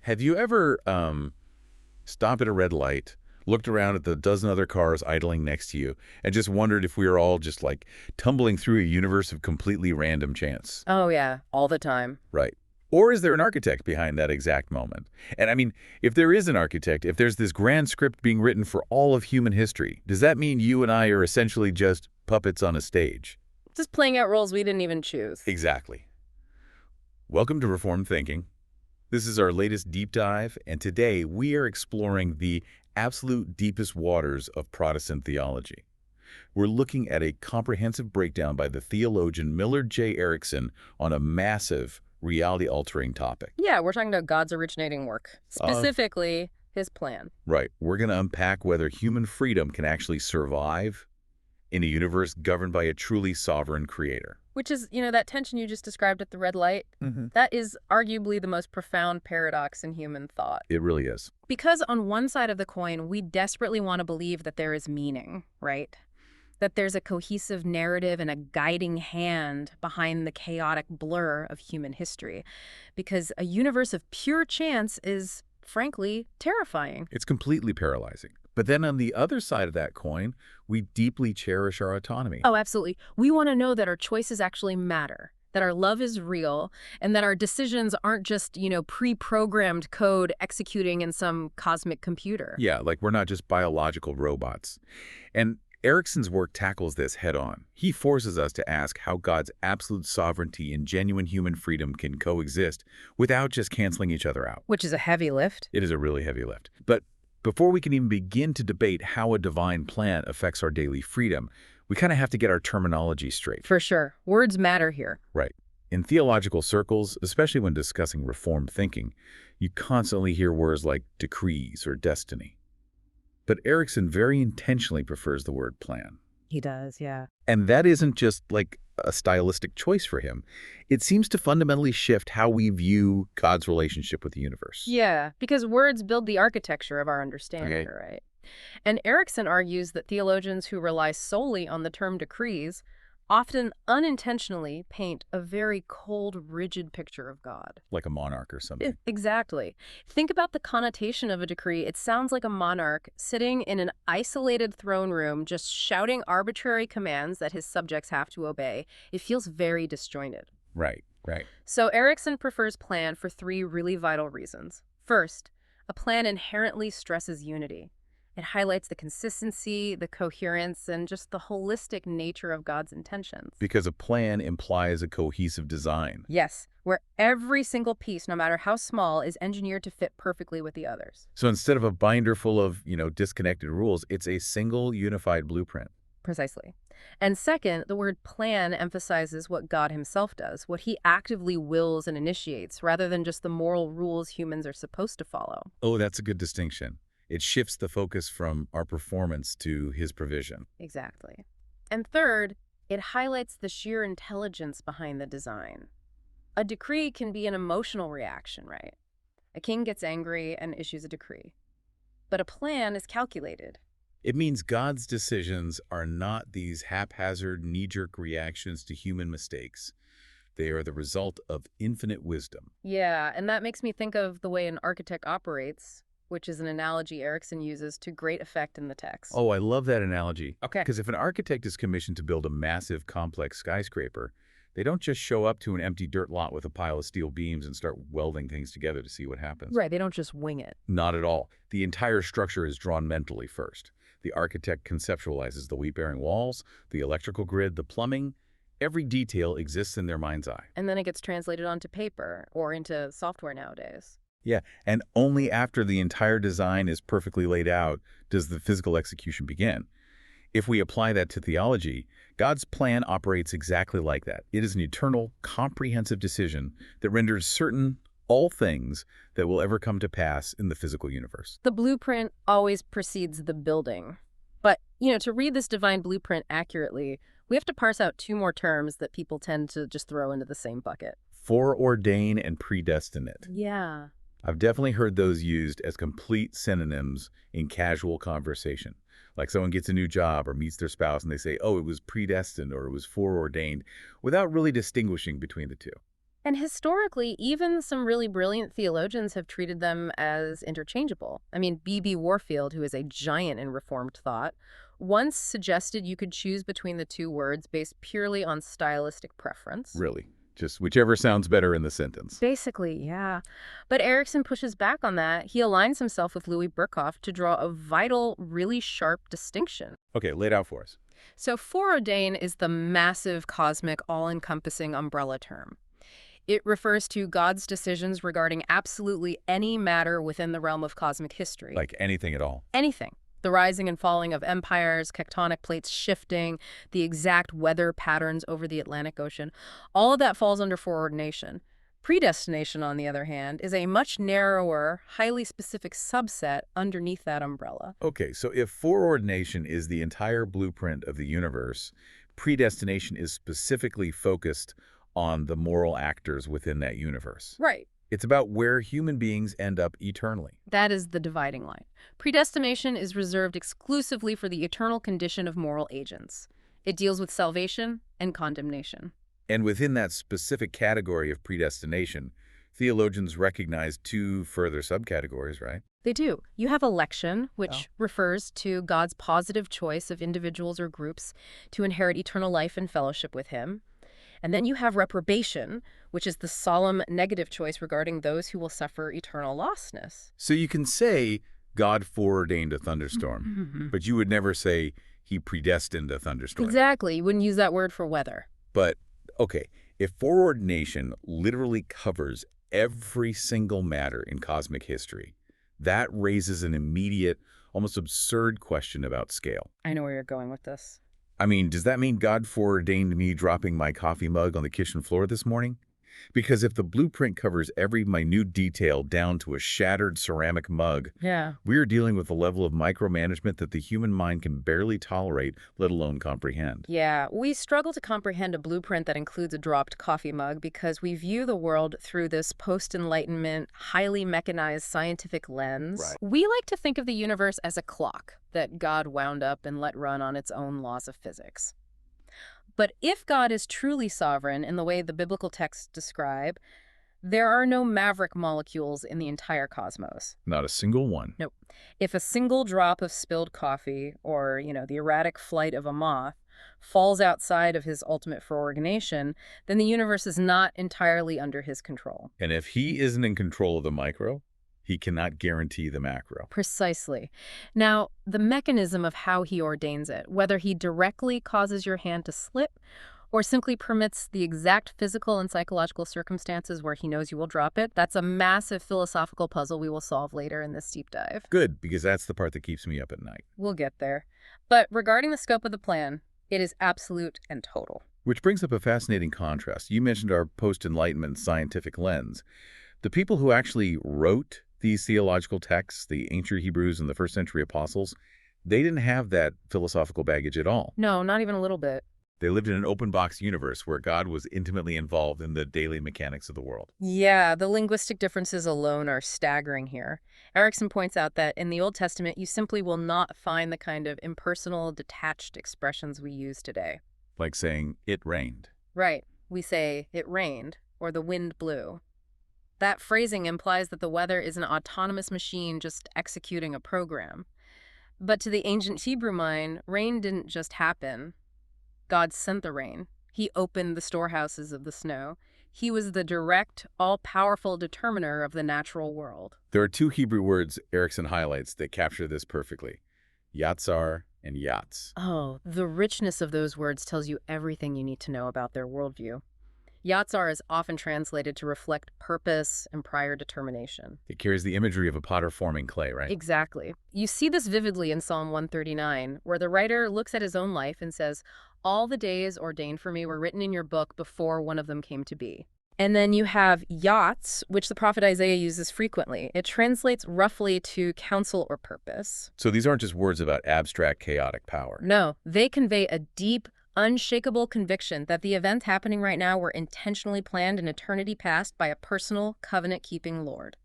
Have you ever stopped at a red light, looked around at the dozen other cars idling next to you, and just wondered if we were all just like tumbling through a universe of completely random chance? Oh, yeah, all the time. Right. Or is there an architect behind that exact moment? And I mean, if there is an architect, if there's this grand script being written for all of human history, does that mean you and I are essentially just puppets on a stage? Just playing out roles we didn't even choose. Exactly. Welcome to Reformed Thinking. This is our latest deep dive, and today we are exploring the absolute deepest waters of Protestant theology. We're looking at a comprehensive breakdown by the theologian Millard J. Erickson on a massive, reality-altering topic. Yeah, we're talking about God's originating work, specifically his plan. Right. We're going to unpack whether human freedom can actually survive in a universe governed by a truly sovereign creator. Which is, that tension you just described at the red light, that is arguably the most profound paradox in human thought. It really is. Because on one side of the coin, we desperately want to believe that there is meaning, right? That there's a cohesive narrative and a guiding hand behind the chaotic blur of human history. Because a universe of pure chance is, frankly, terrifying. It's completely paralyzing. But then on the other side of that coin, we deeply cherish our autonomy. Oh, absolutely. We want to know that our choices actually matter, that our love is real, and that our decisions aren't just, pre-programmed code executing in some cosmic computer. Yeah, like we're not just biological robots. And Erickson's work tackles this head-on. He forces us to ask how God's absolute sovereignty and genuine human freedom can coexist without just canceling each other out. Which is a heavy lift. It is a really heavy lift. But before we can even begin to debate how a divine plan affects our daily freedom, we kind of have to get our terminology straight. For sure. Words matter here. Right. In theological circles, especially when discussing Reformed thinking, you constantly hear words like decrees or destiny. But Erickson very intentionally prefers the word plan. He does, yeah. And that isn't just like a stylistic choice for him. It seems to fundamentally shift how we view God's relationship with the universe. Yeah, because words build the architecture of our understanding, right? And Erickson argues that theologians who rely solely on the term decrees often unintentionally paint a very cold, rigid picture of God. Like a monarch or something. Exactly. Think about the connotation of a decree. It sounds like a monarch sitting in an isolated throne room just shouting arbitrary commands that his subjects have to obey. It feels very disjointed. Right. So Erickson prefers plan for three really vital reasons. First, a plan inherently stresses unity. It highlights the consistency, the coherence, and just the holistic nature of God's intentions. Because a plan implies a cohesive design. Yes, where every single piece, no matter how small, is engineered to fit perfectly with the others. So instead of a binder full of, disconnected rules, it's a single unified blueprint. Precisely. And second, the word plan emphasizes what God himself does, what he actively wills and initiates, rather than just the moral rules humans are supposed to follow. Oh, that's a good distinction. It shifts the focus from our performance to his provision. Exactly. And third, it highlights the sheer intelligence behind the design. A decree can be an emotional reaction, right? A king gets angry and issues a decree. But a plan is calculated. It means God's decisions are not these haphazard, knee-jerk reactions to human mistakes. They are the result of infinite wisdom. Yeah, and that makes me think of the way an architect operates, which is an analogy Erickson uses to great effect in the text. Oh, I love that analogy. Okay. Because if an architect is commissioned to build a massive, complex skyscraper, they don't just show up to an empty dirt lot with a pile of steel beams and start welding things together to see what happens. Right, they don't just wing it. Not at all. The entire structure is drawn mentally first. The architect conceptualizes the weight-bearing walls, the electrical grid, the plumbing. Every detail exists in their mind's eye. And then it gets translated onto paper or into software nowadays. Yeah, and only after the entire design is perfectly laid out does the physical execution begin. If we apply that to theology, God's plan operates exactly like that. It is an eternal, comprehensive decision that renders certain all things that will ever come to pass in the physical universe. The blueprint always precedes the building. But, to read this divine blueprint accurately, we have to parse out two more terms that people tend to just throw into the same bucket. Foreordain and predestinate. Yeah. I've definitely heard those used as complete synonyms in casual conversation. Like someone gets a new job or meets their spouse and they say, oh, it was predestined or it was foreordained, without really distinguishing between the two. And historically, even some really brilliant theologians have treated them as interchangeable. I mean, B.B. Warfield, who is a giant in Reformed thought, once suggested you could choose between the two words based purely on stylistic preference. Really. Just whichever sounds better in the sentence. Basically, yeah. But Erickson pushes back on that. He aligns himself with Louis Berkhoff to draw a vital, really sharp distinction. Okay, lay it out for us. So foreordain is the massive, cosmic, all-encompassing umbrella term. It refers to God's decisions regarding absolutely any matter within the realm of cosmic history. Like anything at all. Anything. The rising and falling of empires, tectonic plates shifting, the exact weather patterns over the Atlantic Ocean, all of that falls under foreordination. Predestination, on the other hand, is a much narrower, highly specific subset underneath that umbrella. Okay, so if foreordination is the entire blueprint of the universe, predestination is specifically focused on the moral actors within that universe. Right. It's about where human beings end up eternally. That is the dividing line. Predestination is reserved exclusively for the eternal condition of moral agents. It deals with salvation and condemnation. And within that specific category of predestination, theologians recognize two further subcategories, right? They do. You have election, which refers to God's positive choice of individuals or groups to inherit eternal life and fellowship with Him. And then you have reprobation, which is the solemn negative choice regarding those who will suffer eternal lostness. So you can say God foreordained a thunderstorm, but you would never say He predestined a thunderstorm. Exactly. You wouldn't use that word for weather. But, okay, if foreordination literally covers every single matter in cosmic history, that raises an immediate, almost absurd question about scale. I know where you're going with this. I mean, does that mean God foreordained me dropping my coffee mug on the kitchen floor this morning? Because if the blueprint covers every minute detail down to a shattered ceramic mug, we are dealing with a level of micromanagement that the human mind can barely tolerate, let alone comprehend. Yeah, we struggle to comprehend a blueprint that includes a dropped coffee mug because we view the world through this post-Enlightenment, highly mechanized scientific lens. Right. We like to think of the universe as a clock that God wound up and let run on its own laws of physics. But if God is truly sovereign in the way the biblical texts describe, there are no maverick molecules in the entire cosmos. Not a single one. Nope. If a single drop of spilled coffee or, the erratic flight of a moth falls outside of his ultimate foreordination, then the universe is not entirely under his control. And if He isn't in control of the micro, He cannot guarantee the macro. Precisely. Now, the mechanism of how He ordains it, whether He directly causes your hand to slip or simply permits the exact physical and psychological circumstances where He knows you will drop it, that's a massive philosophical puzzle we will solve later in this deep dive. Good, because that's the part that keeps me up at night. We'll get there. But regarding the scope of the plan, it is absolute and total. Which brings up a fascinating contrast. You mentioned our post-Enlightenment scientific lens. The people who actually wrote these theological texts, the ancient Hebrews and the first century apostles, they didn't have that philosophical baggage at all. No, not even a little bit. They lived in an open box universe where God was intimately involved in the daily mechanics of the world. Yeah, the linguistic differences alone are staggering here. Erickson points out that in the Old Testament, you simply will not find the kind of impersonal, detached expressions we use today. Like saying, it rained. Right. We say, it rained, or the wind blew. That phrasing implies that the weather is an autonomous machine just executing a program. But to the ancient Hebrew mind, rain didn't just happen. God sent the rain. He opened the storehouses of the snow. He was the direct, all-powerful determiner of the natural world. There are two Hebrew words Erickson highlights that capture this perfectly. Yatzar and Yatz. Oh, the richness of those words tells you everything you need to know about their worldview. Yatzar is often translated to reflect purpose and prior determination. It carries the imagery of a potter forming clay, right? Exactly. You see this vividly in Psalm 139, where the writer looks at his own life and says, "All the days ordained for me were written in your book before one of them came to be." And then you have Yatz, which the prophet Isaiah uses frequently. It translates roughly to counsel or purpose. So these aren't just words about abstract, chaotic power. No, they convey a deep, unshakable conviction that the events happening right now were intentionally planned in eternity past by a personal, covenant-keeping Lord.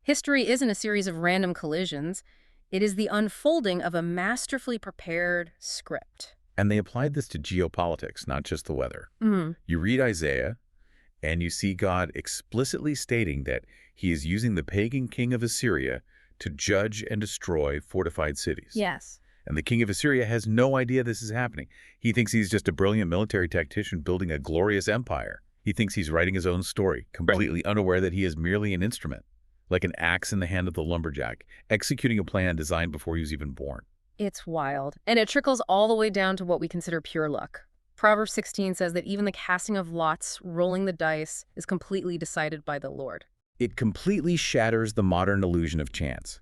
History isn't a series of random collisions. It is the unfolding of a masterfully prepared script. And they applied this to geopolitics, not just the weather. Mm. You read Isaiah, And you see God explicitly stating that he is using the pagan king of Assyria to judge and destroy fortified cities. Yes. And the king of Assyria has no idea this is happening. He thinks he's just a brilliant military tactician building a glorious empire. He thinks he's writing his own story, completely unaware that he is merely an instrument, like an axe in the hand of the lumberjack, executing a plan designed before he was even born. It's wild. And it trickles all the way down to what we consider pure luck. Proverbs 16 says that even the casting of lots, rolling the dice, is completely decided by the Lord. It completely shatters the modern illusion of chance.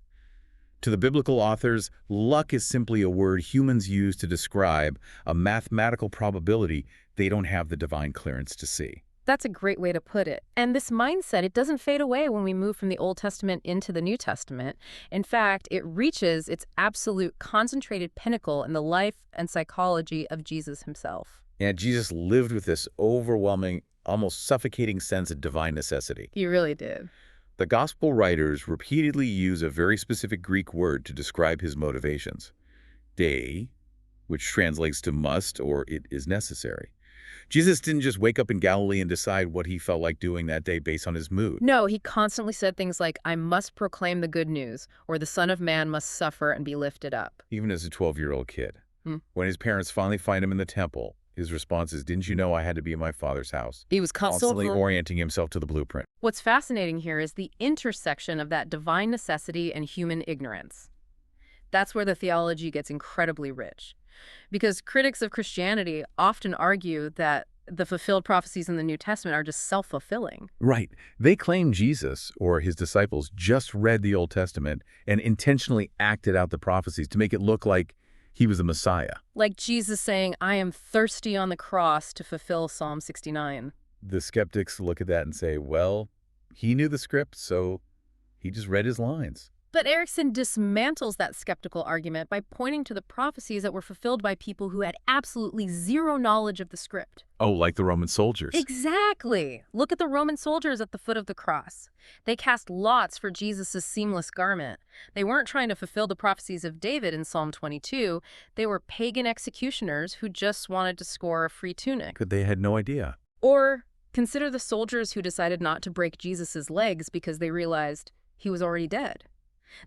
To the biblical authors, luck is simply a word humans use to describe a mathematical probability they don't have the divine clearance to see. That's a great way to put it. And this mindset, it doesn't fade away when we move from the Old Testament into the New Testament. In fact, it reaches its absolute concentrated pinnacle in the life and psychology of Jesus himself. And Jesus lived with this overwhelming, almost suffocating sense of divine necessity. He really did. The gospel writers repeatedly use a very specific Greek word to describe his motivations. Dei, which translates to must or it is necessary. Jesus didn't just wake up in Galilee and decide what he felt like doing that day based on his mood. No, he constantly said things like, I must proclaim the good news, or the Son of Man must suffer and be lifted up. Even as a 12-year-old kid. When his parents finally find him in the temple, his response is, didn't you know I had to be in my Father's house? He was Constantly orienting himself to the blueprint. What's fascinating here is the intersection of that divine necessity and human ignorance. That's where the theology gets incredibly rich. Because critics of Christianity often argue that the fulfilled prophecies in the New Testament are just self-fulfilling. Right. They claim Jesus or his disciples just read the Old Testament and intentionally acted out the prophecies to make it look like he was the Messiah. Like Jesus saying, I am thirsty on the cross to fulfill Psalm 69. The skeptics look at that and say, well, he knew the script, so he just read his lines. But Erickson dismantles that skeptical argument by pointing to the prophecies that were fulfilled by people who had absolutely zero knowledge of the script. Oh, like the Roman soldiers. Exactly. Look at the Roman soldiers at the foot of the cross. They cast lots for Jesus' seamless garment. They weren't trying to fulfill the prophecies of David in Psalm 22. They were pagan executioners who just wanted to score a free tunic. But they had no idea. Or consider the soldiers who decided not to break Jesus' legs because they realized he was already dead.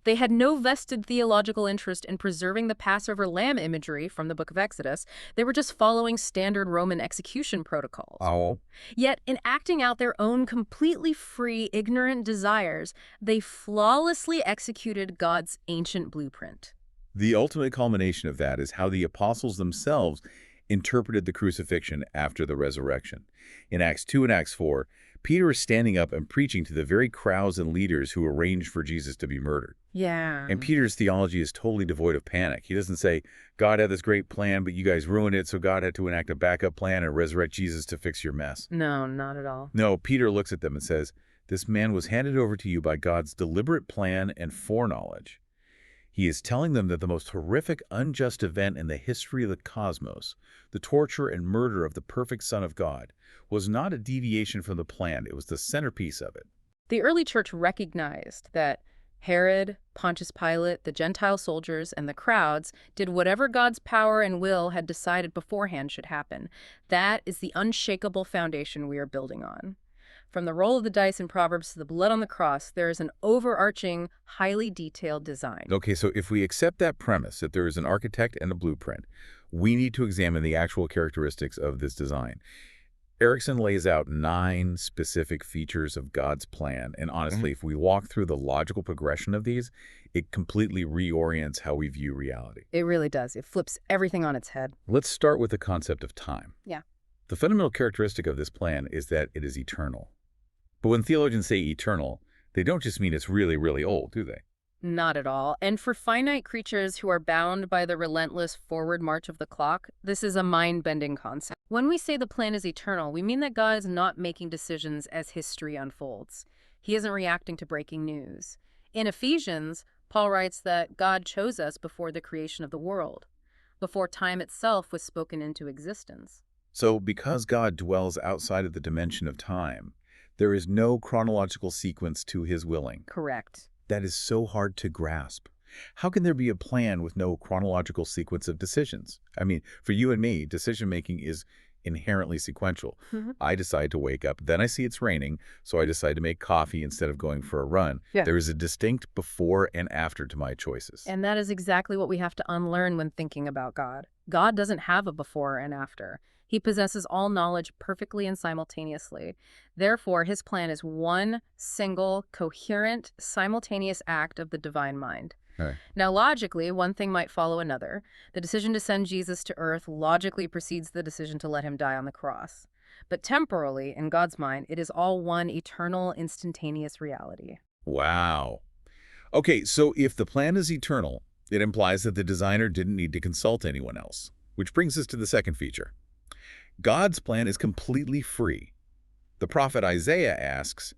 They had no vested theological interest in preserving the Passover lamb imagery from the book of Exodus. They were just following standard Roman execution protocols. Oh. Yet, in acting out their own completely free, ignorant desires, they flawlessly executed God's ancient blueprint. The ultimate culmination of that is how the apostles themselves interpreted the crucifixion after the resurrection. In Acts 2 and Acts 4, Peter is standing up and preaching to the very crowds and leaders who arranged for Jesus to be murdered. Yeah. And Peter's theology is totally devoid of panic. He doesn't say, God had this great plan, but you guys ruined it, so God had to enact a backup plan and resurrect Jesus to fix your mess. No, not at all. No, Peter looks at them and says, this man was handed over to you by God's deliberate plan and foreknowledge. He is telling them that the most horrific, unjust event in the history of the cosmos, the torture and murder of the perfect Son of God, was not a deviation from the plan. It was the centerpiece of it. The early church recognized that Herod, Pontius Pilate, the Gentile soldiers, and the crowds did whatever God's power and will had decided beforehand should happen. That is the unshakable foundation we are building on. From the roll of the dice in Proverbs to the blood on the cross, there is an overarching, highly detailed design. Okay, so if we accept that premise, that there is an architect and a blueprint, we need to examine the actual characteristics of this design. Erickson lays out 9 specific features of God's plan, and honestly, if we walk through the logical progression of these, it completely reorients how we view reality. It really does. It flips everything on its head. Let's start with the concept of time. Yeah. The fundamental characteristic of this plan is that it is eternal. But when theologians say eternal, they don't just mean it's really, really old, do they? Not at all. And for finite creatures who are bound by the relentless forward march of the clock, this is a mind-bending concept. When we say the plan is eternal, we mean that God is not making decisions as history unfolds. He isn't reacting to breaking news. In Ephesians, Paul writes that God chose us before the creation of the world, before time itself was spoken into existence. So because God dwells outside of the dimension of time, there is no chronological sequence to his willing. Correct. That is so hard to grasp. How can there be a plan with no chronological sequence of decisions? I mean, for you and me, decision-making is inherently sequential. Mhm. I decide to wake up, then I see it's raining, so I decide to make coffee instead of going for a run. Yeah. There is a distinct before and after to my choices. And that is exactly what we have to unlearn when thinking about God. God doesn't have a before and after. He possesses all knowledge perfectly and simultaneously. Therefore, his plan is one single, coherent, simultaneous act of the divine mind. Okay. Now, logically, one thing might follow another. The decision to send Jesus to earth logically precedes the decision to let him die on the cross. But temporally, in God's mind, it is all one eternal, instantaneous reality. Wow. Okay, so if the plan is eternal, it implies that the designer didn't need to consult anyone else. Which brings us to the second feature. God's plan is completely free. The prophet Isaiah asks,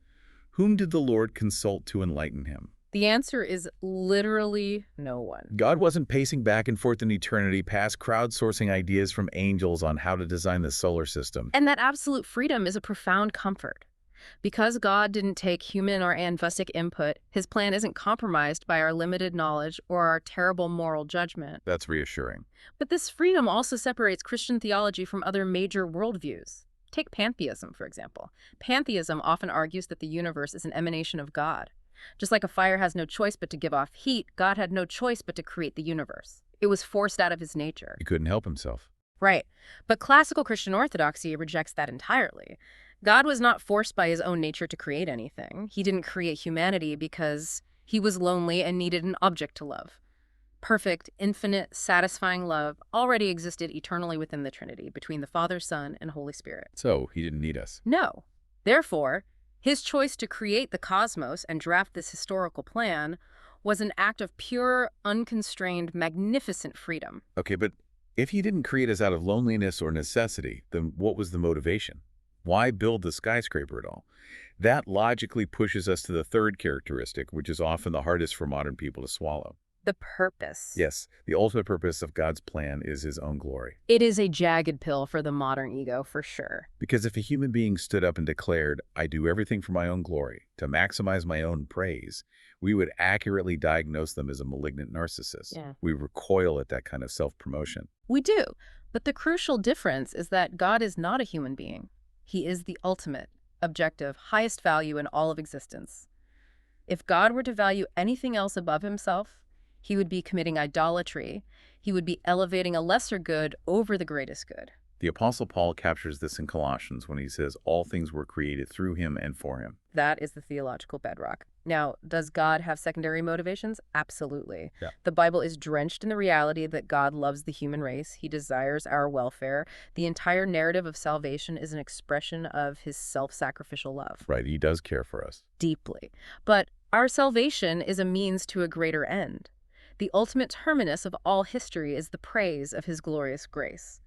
"Whom did the Lord consult to enlighten him?" The answer is literally no one. God wasn't pacing back and forth in eternity past crowdsourcing ideas from angels on how to design the solar system. And that absolute freedom is a profound comfort. Because God didn't take human or ancestral input, his plan isn't compromised by our limited knowledge or our terrible moral judgment. That's reassuring. But this freedom also separates Christian theology from other major worldviews. Take pantheism, for example. Pantheism often argues that the universe is an emanation of God. Just like a fire has no choice but to give off heat, God had no choice but to create the universe. It was forced out of his nature. He couldn't help himself. Right. But classical Christian orthodoxy rejects that entirely. God was not forced by his own nature to create anything. He didn't create humanity because he was lonely and needed an object to love. Perfect, infinite, satisfying love already existed eternally within the Trinity, between the Father, Son, and Holy Spirit. So he didn't need us. No. Therefore, his choice to create the cosmos and draft this historical plan was an act of pure, unconstrained, magnificent freedom. Okay, but if he didn't create us out of loneliness or necessity, then what was the motivation? Why build the skyscraper at all? That logically pushes us to the third characteristic, which is often the hardest for modern people to swallow. The purpose. Yes, the ultimate purpose of God's plan is his own glory. It is a jagged pill for the modern ego, for sure. Because if a human being stood up and declared, "I do everything for my own glory, to maximize my own praise," we would accurately diagnose them as a malignant narcissist. Yeah. We recoil at that kind of self-promotion. We do. But the crucial difference is that God is not a human being. He is the ultimate, objective, highest value in all of existence. If God were to value anything else above himself, he would be committing idolatry. He would be elevating a lesser good over the greatest good. The Apostle Paul captures this in Colossians when he says, "All things were created through him and for him." That is the theological bedrock. Now, does God have secondary motivations? Absolutely. Yeah. The Bible is drenched in the reality that God loves the human race. He desires our welfare. The entire narrative of salvation is an expression of his self-sacrificial love. Right, he does care for us. Deeply. But our salvation is a means to a greater end. The ultimate terminus of all history is the praise of his glorious grace.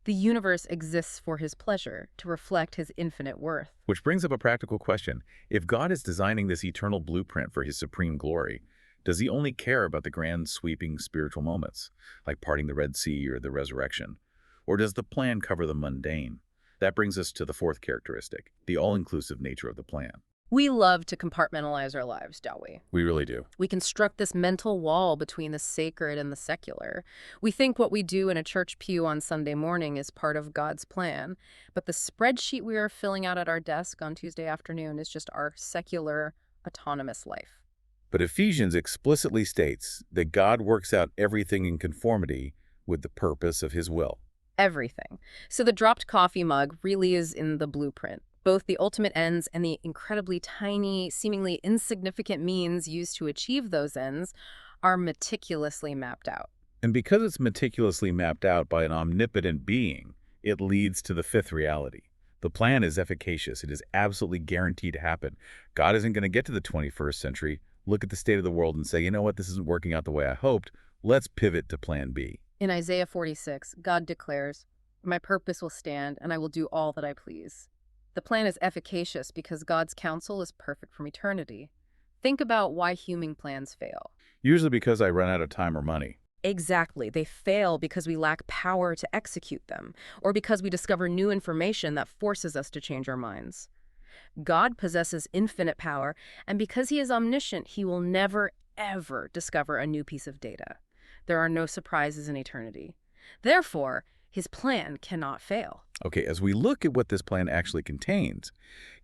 The universe exists for his pleasure, to reflect his infinite worth. Which brings up a practical question. If God is designing this eternal blueprint for his supreme glory, does he only care about the grand, sweeping spiritual moments, like parting the Red Sea or the resurrection? Or does the plan cover the mundane? That brings us to the fourth characteristic, the all-inclusive nature of the plan. We love to compartmentalize our lives, don't we? We really do. We construct this mental wall between the sacred and the secular. We think what we do in a church pew on Sunday morning is part of God's plan, but the spreadsheet we are filling out at our desk on Tuesday afternoon is just our secular, autonomous life. But Ephesians explicitly states that God works out everything in conformity with the purpose of his will. Everything. So the dropped coffee mug really is in the blueprint. Both the ultimate ends and the incredibly tiny, seemingly insignificant means used to achieve those ends are meticulously mapped out. And because it's meticulously mapped out by an omnipotent being, it leads to the fifth reality. The plan is efficacious. It is absolutely guaranteed to happen. God isn't going to get to the 21st century, look at the state of the world and say, you know what, this isn't working out the way I hoped. Let's pivot to plan B. In Isaiah 46, God declares, "My purpose will stand, and I will do all that I please." The plan is efficacious because God's counsel is perfect from eternity. Think about why human plans fail. Usually because I run out of time or money. Exactly. They fail because we lack power to execute them, or because we discover new information that forces us to change our minds. God possesses infinite power, and because he is omniscient, he will never, ever discover a new piece of data. There are no surprises in eternity. Therefore, His plan cannot fail. Okay, as we look at what this plan actually contains,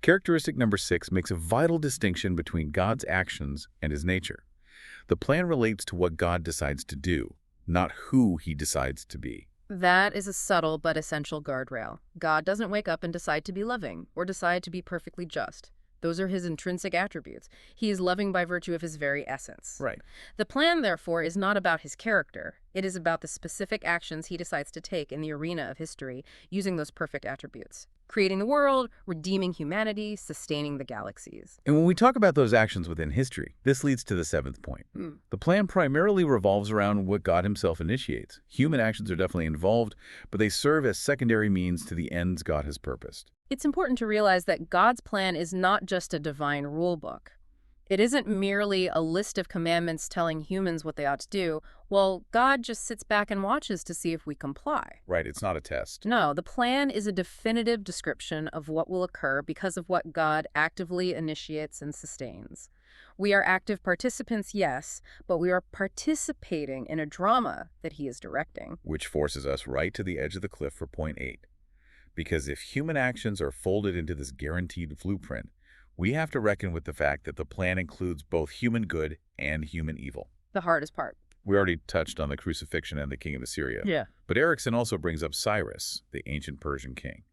characteristic number 6 makes a vital distinction between God's actions and his nature. The plan relates to what God decides to do, not who he decides to be. That is a subtle but essential guardrail. God doesn't wake up and decide to be loving or decide to be perfectly just. Those are his intrinsic attributes. He is loving by virtue of his very essence. Right. The plan, therefore, is not about his character. It is about the specific actions he decides to take in the arena of history using those perfect attributes. Creating the world, redeeming humanity, sustaining the galaxies. And when we talk about those actions within history, this leads to the 7th point. The plan primarily revolves around what God himself initiates. Human actions are definitely involved, but they serve as secondary means to the ends God has purposed. It's important to realize that God's plan is not just a divine rule book. It isn't merely a list of commandments telling humans what they ought to do. Well, God just sits back and watches to see if we comply. Right, it's not a test. No, the plan is a definitive description of what will occur because of what God actively initiates and sustains. We are active participants, yes, but we are participating in a drama that he is directing. Which forces us right to the edge of the cliff for point 8. Because if human actions are folded into this guaranteed blueprint, we have to reckon with the fact that the plan includes both human good and human evil. The hardest part. We already touched on the crucifixion and the king of Assyria. Yeah. But Erickson also brings up Cyrus, the ancient Persian king.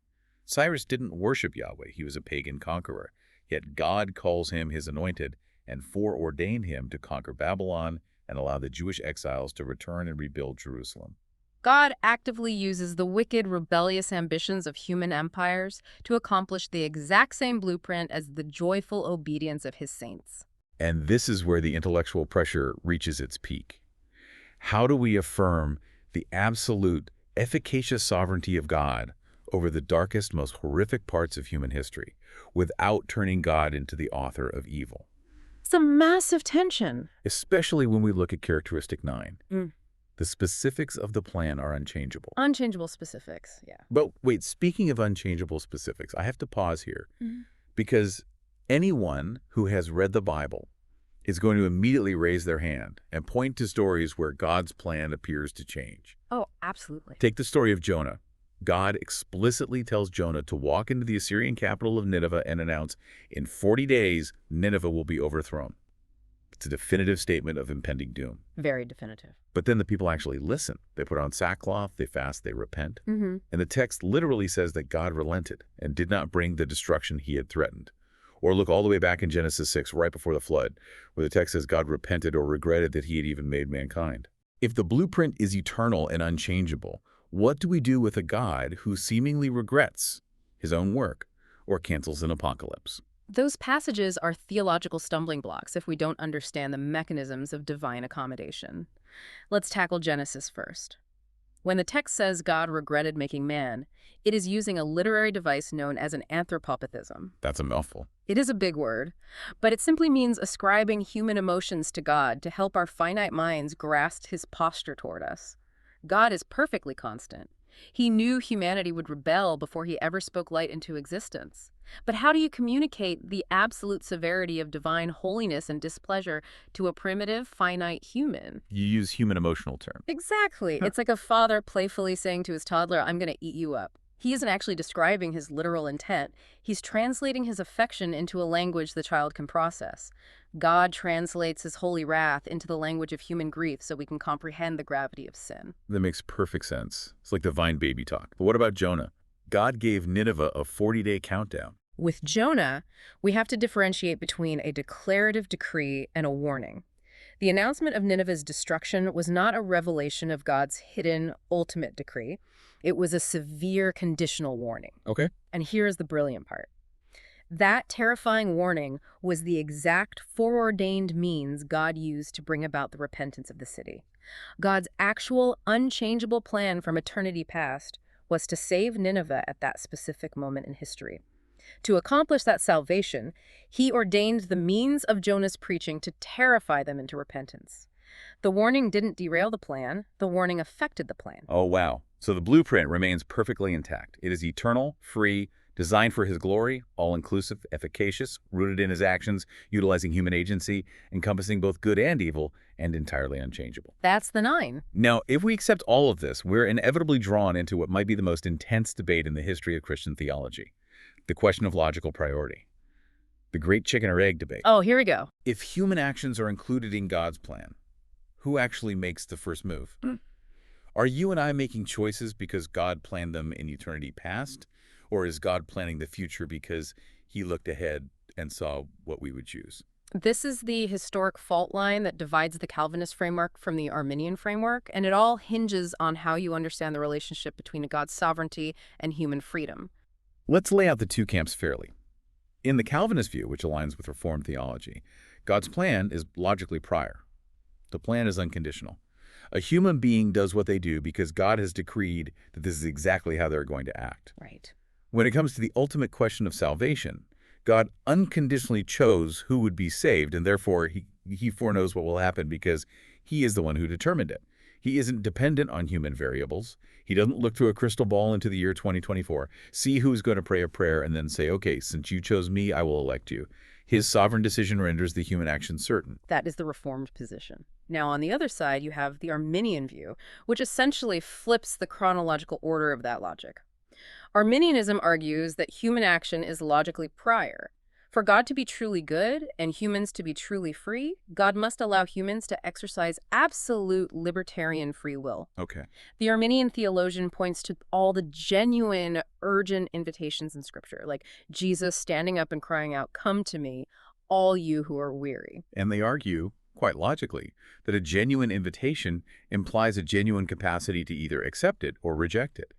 Cyrus didn't worship Yahweh. He was a pagan conqueror. Yet God calls him his anointed and foreordained him to conquer Babylon and allow the Jewish exiles to return and rebuild Jerusalem. God actively uses the wicked, rebellious ambitions of human empires to accomplish the exact same blueprint as the joyful obedience of his saints. And this is where the intellectual pressure reaches its peak. How do we affirm the absolute, efficacious sovereignty of God over the darkest, most horrific parts of human history without turning God into the author of evil? It's a massive tension. Especially when we look at characteristic 9. The specifics of the plan are unchangeable. Unchangeable specifics, yeah. But wait, speaking of unchangeable specifics, I have to pause here because anyone who has read the Bible is going to immediately raise their hand and point to stories where God's plan appears to change. Oh, absolutely. Take the story of Jonah. God explicitly tells Jonah to walk into the Assyrian capital of Nineveh and announce, in 40 days, Nineveh will be overthrown. It's a definitive statement of impending doom. Very definitive. But then the people actually listen. They put on sackcloth, they fast, they repent. And the text literally says that God relented and did not bring the destruction he had threatened. Or look all the way back in Genesis 6, right before the flood, where the text says God repented or regretted that he had even made mankind. If the blueprint is eternal and unchangeable, what do we do with a God who seemingly regrets his own work or cancels an apocalypse? Those passages are theological stumbling blocks if we don't understand the mechanisms of divine accommodation. Let's tackle Genesis first. When the text says God regretted making man, it is using a literary device known as an anthropopathism. That's a mouthful. It is a big word, but it simply means ascribing human emotions to God to help our finite minds grasp his posture toward us. God is perfectly constant. He knew humanity would rebel before he ever spoke light into existence. But how do you communicate the absolute severity of divine holiness and displeasure to a primitive, finite human? You use human emotional terms. Exactly. It's like a father playfully saying to his toddler, I'm going to eat you up. He isn't actually describing his literal intent. He's translating his affection into a language the child can process. God translates his holy wrath into the language of human grief so we can comprehend the gravity of sin. That makes perfect sense. It's like divine baby talk. But what about Jonah? God gave Nineveh a 40-day countdown. With Jonah, we have to differentiate between a declarative decree and a warning. The announcement of Nineveh's destruction was not a revelation of God's hidden, ultimate decree. It was a severe conditional warning. Okay. And here's the brilliant part. That terrifying warning was the exact foreordained means God used to bring about the repentance of the city. God's actual, unchangeable plan from eternity past was to save Nineveh at that specific moment in history. To accomplish that salvation, he ordained the means of Jonah's preaching to terrify them into repentance. The warning didn't derail the plan. The warning affected the plan. Oh, wow. So the blueprint remains perfectly intact. It is eternal, free, Designed for his glory, all-inclusive, efficacious, rooted in his actions, utilizing human agency, encompassing both good and evil, and entirely unchangeable. That's the 9. Now, if we accept all of this, we're inevitably drawn into what might be the most intense debate in the history of Christian theology, the question of logical priority, the great chicken or egg debate. Oh, here we go. If human actions are included in God's plan, who actually makes the first move? Are you and I making choices because God planned them in eternity past, or is God planning the future because he looked ahead and saw what we would choose? This is the historic fault line that divides the Calvinist framework from the Arminian framework, and it all hinges on how you understand the relationship between God's sovereignty and human freedom. Let's lay out the two camps fairly. In the Calvinist view, which aligns with Reformed theology, God's plan is logically prior. The plan is unconditional. A human being does what they do because God has decreed that this is exactly how they're going to act. Right. When it comes to the ultimate question of salvation, God unconditionally chose who would be saved, and therefore he foreknows what will happen because he is the one who determined it. He isn't dependent on human variables. He doesn't look through a crystal ball into the year 2024, see who's going to pray a prayer, and then say, okay, since you chose me, I will elect you. His sovereign decision renders the human action certain. That is the Reformed position. Now, on the other side, you have the Arminian view, which essentially flips the chronological order of that logic. Arminianism argues that human action is logically prior. For God to be truly good and humans to be truly free, God must allow humans to exercise absolute libertarian free will. Okay. The Arminian theologian points to all the genuine, urgent invitations in Scripture, like Jesus standing up and crying out, "Come to me, all you who are weary." And they argue, quite logically, that a genuine invitation implies a genuine capacity to either accept it or reject it.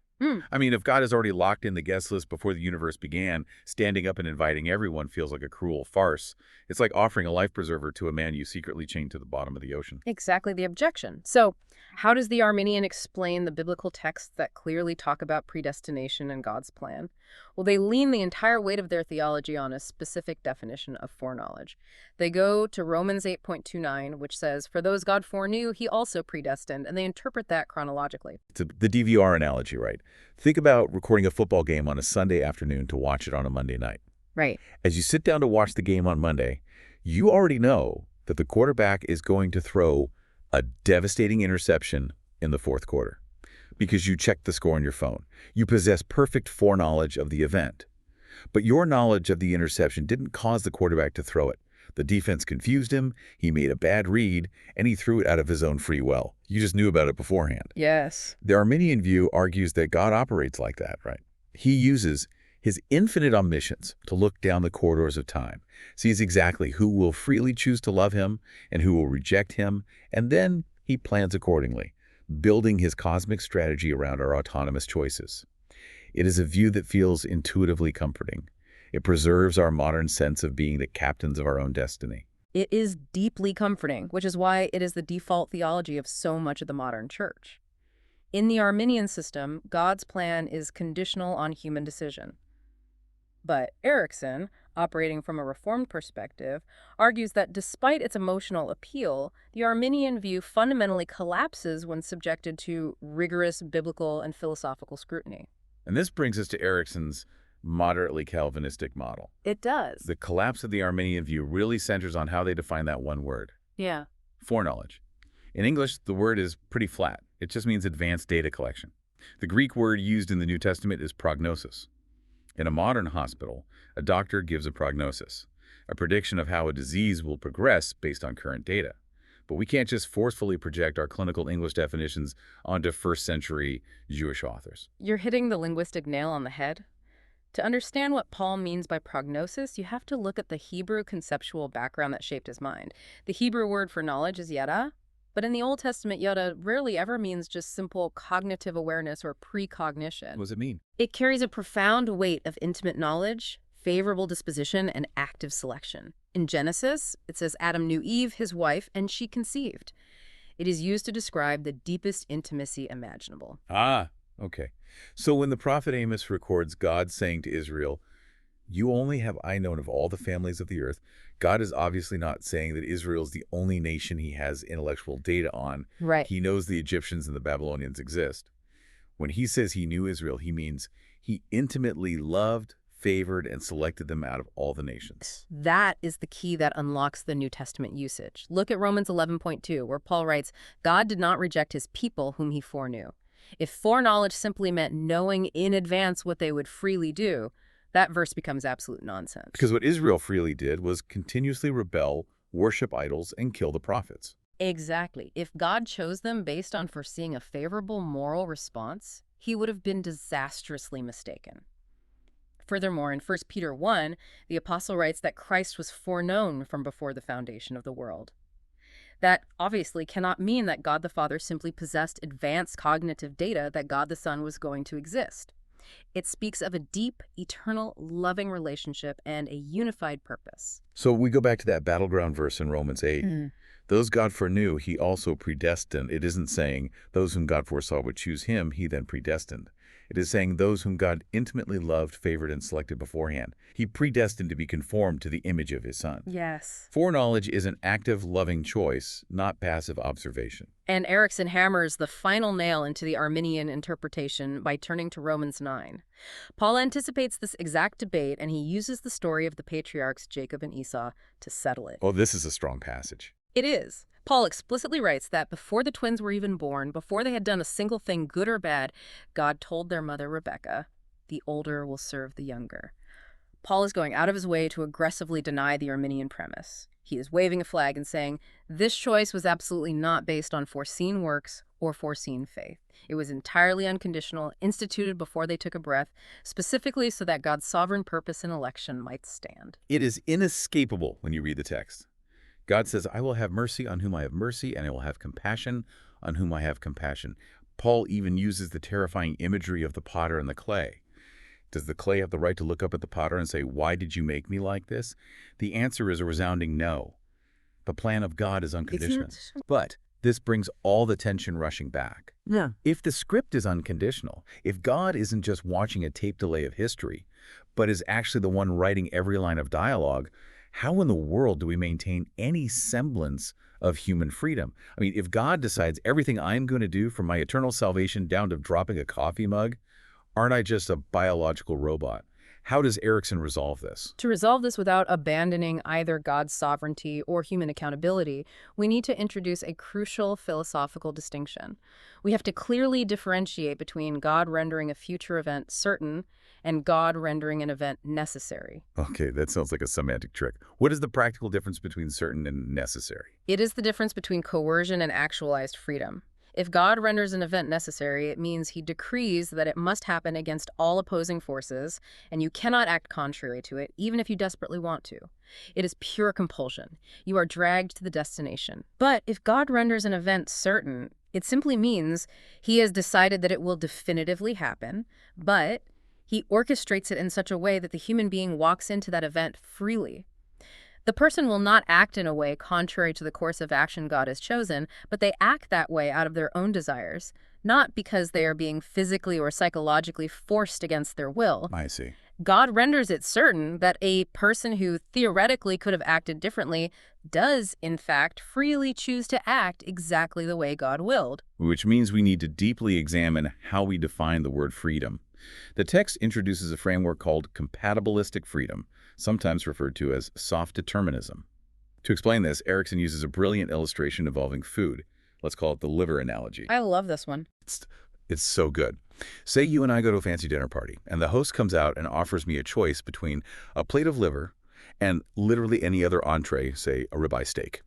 I mean, if God has already locked in the guest list before the universe began, standing up and inviting everyone feels like a cruel farce. It's like offering a life preserver to a man you secretly chained to the bottom of the ocean. Exactly the objection. So, how does the Arminian explain the biblical texts that clearly talk about predestination and God's plan? Well, they lean the entire weight of their theology on a specific definition of foreknowledge. They go to Romans 8.29, which says, "For those God foreknew, he also predestined," and they interpret that chronologically. It's the DVR analogy, right? Think about recording a football game on a Sunday afternoon to watch it on a Monday night. Right. As you sit down to watch the game on Monday, you already know that the quarterback is going to throw a devastating interception in the fourth quarter because you checked the score on your phone. You possess perfect foreknowledge of the event. But your knowledge of the interception didn't cause the quarterback to throw it. The defense confused him, he made a bad read, and he threw it out of his own free will. You just knew about it beforehand. Yes. The Arminian view argues that God operates like that, right? He uses his infinite omniscience to look down the corridors of time, sees exactly who will freely choose to love him and who will reject him, and then he plans accordingly, building his cosmic strategy around our autonomous choices. It is a view that feels intuitively comforting. It preserves our modern sense of being the captains of our own destiny. It is deeply comforting, which is why it is the default theology of so much of the modern church. In the Arminian system, God's plan is conditional on human decision. But Erickson, operating from a Reformed perspective, argues that despite its emotional appeal, the Arminian view fundamentally collapses when subjected to rigorous biblical and philosophical scrutiny. And this brings us to Erickson's moderately Calvinistic model. It does. The collapse of the Arminian view really centers on how they define that one word, Yeah. foreknowledge. In English, the word is pretty flat. It just means advanced data collection. The Greek word used in the New Testament is prognosis. In a modern hospital, a doctor gives a prognosis, a prediction of how a disease will progress based on current data. But we can't just forcefully project our clinical English definitions onto first-century Jewish authors. You're hitting the linguistic nail on the head. To understand what Paul means by prognosis, you have to look at the Hebrew conceptual background that shaped his mind. The Hebrew word for knowledge is yada, but in the Old Testament, yada rarely ever means just simple cognitive awareness or precognition. What does it mean? It carries a profound weight of intimate knowledge, favorable disposition, and active selection. In Genesis, it says Adam knew Eve, his wife, and she conceived. It is used to describe the deepest intimacy imaginable. Ah, okay. So when the prophet Amos records God saying to Israel, "You only have I known of all the families of the earth," God is obviously not saying that Israel is the only nation he has intellectual data on. Right. He knows the Egyptians and the Babylonians exist. When he says he knew Israel, he means he intimately loved, favored, and selected them out of all the nations. That is the key that unlocks the New Testament usage. Look at Romans 11:2, where Paul writes, God did not reject his people whom he foreknew. If foreknowledge simply meant knowing in advance what they would freely do, that verse becomes absolute nonsense. Because what Israel freely did was continuously rebel, worship idols, and kill the prophets. Exactly. If God chose them based on foreseeing a favorable moral response, he would have been disastrously mistaken. Furthermore, in 1 Peter 1, the apostle writes that Christ was foreknown from before the foundation of the world. That obviously cannot mean that God the Father simply possessed advanced cognitive data that God the Son was going to exist. It speaks of a deep, eternal, loving relationship and a unified purpose. So we go back to that battleground verse in Romans 8. Those God foreknew, he also predestined. It isn't saying those whom God foresaw would choose him, he then predestined. It is saying those whom God intimately loved, favored, and selected beforehand. He predestined to be conformed to the image of his Son. Yes. Foreknowledge is an active, loving choice, not passive observation. And Erickson hammers the final nail into the Arminian interpretation by turning to Romans 9. Paul anticipates this exact debate, and he uses the story of the patriarchs Jacob and Esau to settle it. Oh, this is a strong passage. It is. Paul explicitly writes that before the twins were even born, before they had done a single thing good or bad, God told their mother Rebekah, the older will serve the younger. Paul is going out of his way to aggressively deny the Arminian premise. He is waving a flag and saying, this choice was absolutely not based on foreseen works or foreseen faith. It was entirely unconditional, instituted before they took a breath, specifically so that God's sovereign purpose in election might stand. It is inescapable when you read the text. God says, I will have mercy on whom I have mercy, and I will have compassion on whom I have compassion. Paul even uses the terrifying imagery of the potter and the clay. Does the clay have the right to look up at the potter and say, why did you make me like this? The answer is a resounding no. The plan of God is unconditional. But this brings all the tension rushing back. Yeah. If the script is unconditional, if God isn't just watching a tape delay of history, but is actually the one writing every line of dialogue, how in the world do we maintain any semblance of human freedom? I mean, if God decides everything I'm going to do for my eternal salvation down to dropping a coffee mug, aren't I just a biological robot? How does Erickson resolve this? To resolve this without abandoning either God's sovereignty or human accountability, we need to introduce a crucial philosophical distinction. We have to clearly differentiate between God rendering a future event certain and God rendering an event necessary. Okay, that sounds like a semantic trick. What is the practical difference between certain and necessary? It is the difference between coercion and actualized freedom. If God renders an event necessary, it means he decrees that it must happen against all opposing forces, and you cannot act contrary to it, even if you desperately want to. It is pure compulsion. You are dragged to the destination. But if God renders an event certain, it simply means he has decided that it will definitively happen, but he orchestrates it in such a way that the human being walks into that event freely. The person will not act in a way contrary to the course of action God has chosen, but they act that way out of their own desires, not because they are being physically or psychologically forced against their will. I see. God renders it certain that a person who theoretically could have acted differently does, in fact, freely choose to act exactly the way God willed. Which means we need to deeply examine how we define the word freedom. The text introduces a framework called compatibilistic freedom, sometimes referred to as soft determinism. To explain this, Erickson uses a brilliant illustration involving food. Let's call it the liver analogy. I love this one. It's so good. Say you and I go to a fancy dinner party, and the host comes out and offers me a choice between a plate of liver and literally any other entree, say a ribeye steak.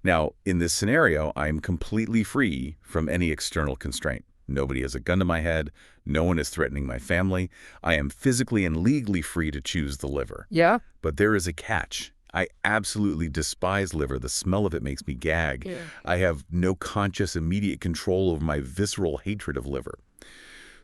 Now, in this scenario, I'm completely free from any external constraint. Nobody has a gun to my head. No one is threatening my family. I am physically and legally free to choose the liver. Yeah? But there is a catch. I absolutely despise liver. The smell of it makes me gag. Yeah. I have no conscious, immediate control over my visceral hatred of liver.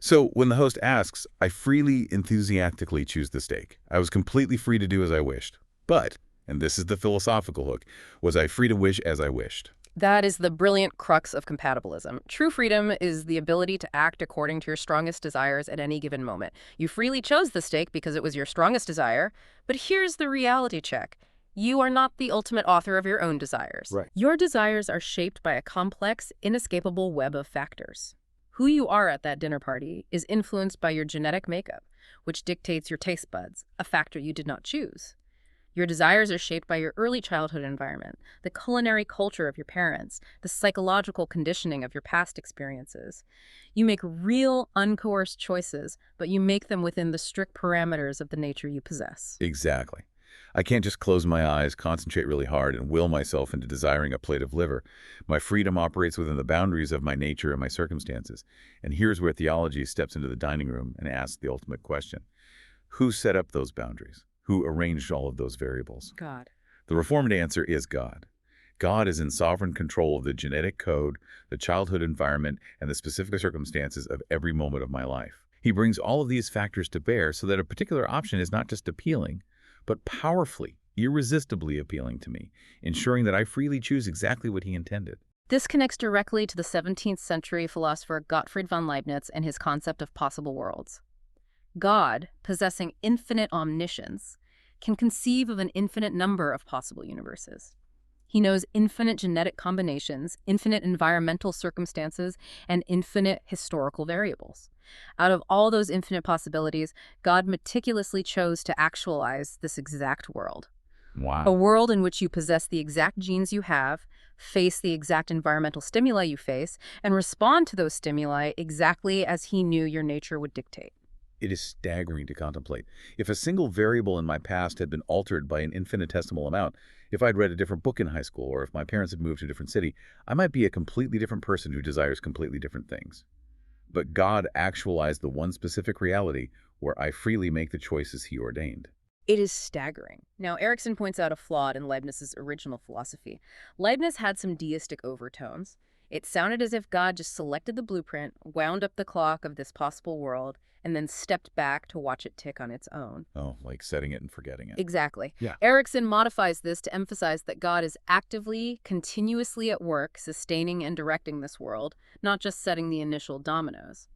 So when the host asks, I freely, enthusiastically choose the steak. I was completely free to do as I wished. But, and this is the philosophical hook, was I free to wish as I wished? That is the brilliant crux of compatibilism. True freedom is the ability to act according to your strongest desires at any given moment. You freely chose the steak because it was your strongest desire, but here's the reality check. You are not the ultimate author of your own desires. Right. Your desires are shaped by a complex, inescapable web of factors. Who you are at that dinner party is influenced by your genetic makeup, which dictates your taste buds, a factor you did not choose. Your desires are shaped by your early childhood environment, the culinary culture of your parents, the psychological conditioning of your past experiences. You make real, uncoerced choices, but you make them within the strict parameters of the nature you possess. Exactly. I can't just close my eyes, concentrate really hard, and will myself into desiring a plate of liver. My freedom operates within the boundaries of my nature and my circumstances. And here's where theology steps into the dining room and asks the ultimate question. Who set up those boundaries? Who arranged all of those variables? God. The Reformed answer is God. God is in sovereign control of the genetic code, the childhood environment, and the specific circumstances of every moment of my life. He brings all of these factors to bear so that a particular option is not just appealing, but powerfully, irresistibly appealing to me, ensuring that I freely choose exactly what he intended. This connects directly to the 17th century philosopher Gottfried von Leibniz and his concept of possible worlds. God, possessing infinite omniscience, can conceive of an infinite number of possible universes. He knows infinite genetic combinations, infinite environmental circumstances, and infinite historical variables. Out of all those infinite possibilities, God meticulously chose to actualize this exact world. Wow. A world in which you possess the exact genes you have, face the exact environmental stimuli you face, and respond to those stimuli exactly as he knew your nature would dictate. It is staggering to contemplate. If a single variable in my past had been altered by an infinitesimal amount, if I'd read a different book in high school, or if my parents had moved to a different city, I might be a completely different person who desires completely different things. But God actualized the one specific reality where I freely make the choices he ordained. It is staggering. Now, Erickson points out a flaw in Leibniz's original philosophy. Leibniz had some deistic overtones. It sounded as if God just selected the blueprint, wound up the clock of this possible world, and then stepped back to watch it tick on its own. Oh, like setting it and forgetting it. Exactly. Yeah. Erickson modifies this to emphasize that God is actively, continuously at work, sustaining and directing this world, not just setting the initial dominoes.